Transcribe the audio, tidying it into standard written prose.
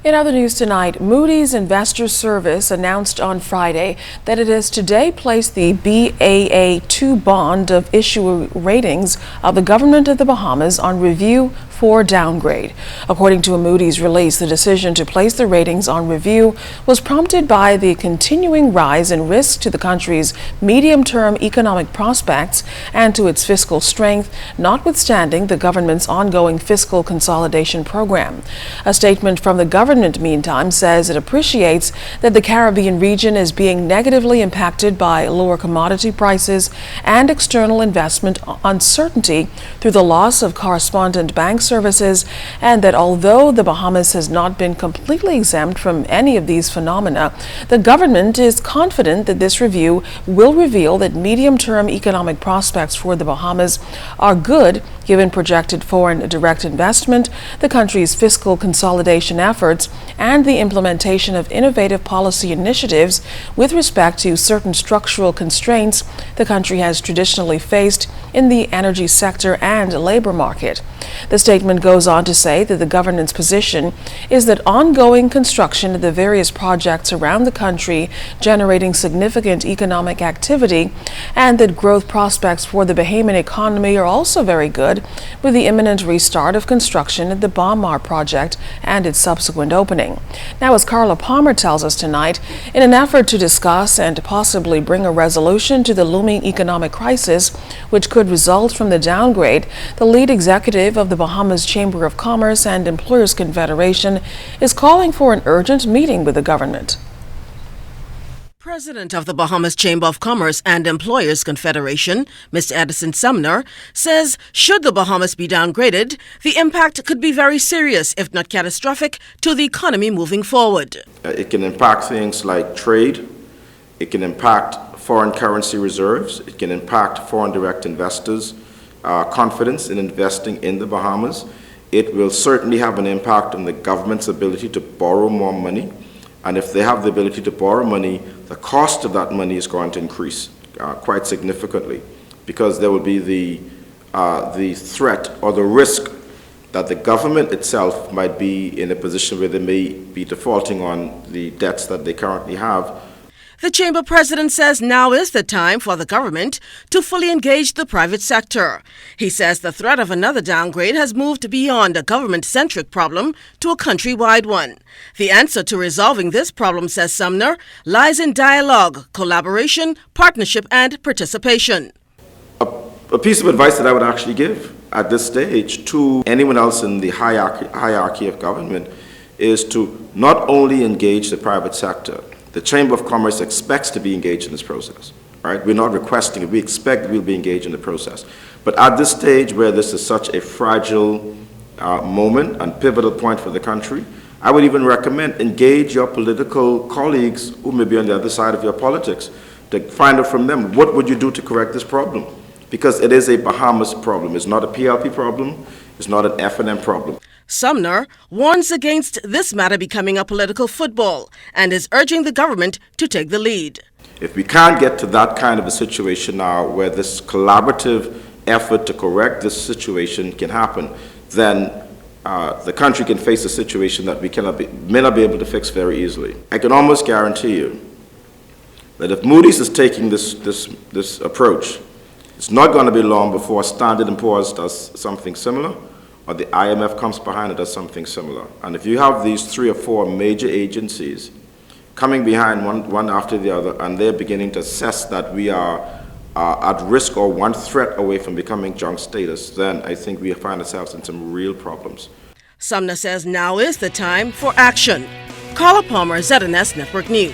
In other news tonight, Moody's Investor Service announced on Friday that it has today placed the Baa2 bond of issuer ratings of the government of the Bahamas on review for downgrade. According to a Moody's release, the decision to place the ratings on review was prompted by the continuing rise in risk to the country's medium-term economic prospects and to its fiscal strength, notwithstanding the government's ongoing fiscal consolidation program. A statement from the government, meantime, says it appreciates that the Caribbean region is being negatively impacted by lower commodity prices and external investment uncertainty through the loss of correspondent bank services, and that although the Bahamas has not been completely exempt from any of these phenomena, the government is confident that this review will reveal that medium-term economic prospects for the Bahamas are good given projected foreign direct investment, the country's fiscal consolidation efforts, and the implementation of innovative policy initiatives with respect to certain structural constraints the country has traditionally faced in the energy sector and labor market. The statement goes on to say that the government's position is that ongoing construction of the various projects around the country generating significant economic activity, and that growth prospects for the Bahamian economy are also very good, with the imminent restart of construction at the Bahamar project and its subsequent opening. Now, as Carla Palmer tells us tonight, in an effort to discuss and possibly bring a resolution to the looming economic crisis, which could result from the downgrade, the lead executive of the Bahamas Chamber of Commerce and Employers Confederation is calling for an urgent meeting with the government. President of the Bahamas Chamber of Commerce and Employers Confederation, Mr. Edison Sumner, says should the Bahamas be downgraded, the impact could be very serious, if not catastrophic, to the economy moving forward. It can impact things like trade, it can impact foreign currency reserves, it can impact foreign direct investors' confidence in investing in the Bahamas. It will certainly have an impact on the government's ability to borrow more money. And if they have the ability to borrow money, the cost of that money is going to increase quite significantly, because there will be the threat or the risk that the government itself might be in a position where they may be defaulting on the debts that they currently have. The Chamber President says now is the time for the government to fully engage the private sector. He says the threat of another downgrade has moved beyond a government-centric problem to a countrywide one. The answer to resolving this problem, says Sumner, lies in dialogue, collaboration, partnership, and participation. A piece of advice that I would actually give at this stage to anyone else in the hierarchy of government is to not only engage the private sector. The Chamber of Commerce expects to be engaged in this process, right? We're not requesting it, we expect we'll be engaged in the process. But at this stage where this is such a fragile moment and pivotal point for the country, I would even recommend engage your political colleagues who may be on the other side of your politics to find out from them, what would you do to correct this problem? Because it is a Bahamas problem. It's not a PLP problem, it's not an F&M problem. Sumner warns against this matter becoming a political football and is urging the government to take the lead. If we can't get to that kind of a situation now where this collaborative effort to correct this situation can happen, then the country can face a situation that we may not be able to fix very easily. I can almost guarantee you that if Moody's is taking this approach, it's not going to be long before Standard & Poor's does something similar, or the IMF comes behind and does something similar. And if you have these 3 or 4 major agencies coming behind one after the other, and they're beginning to assess that we are at risk or one threat away from becoming junk status, then I think we find ourselves in some real problems. Sumner says now is the time for action. Carla Palmer, ZNS Network News.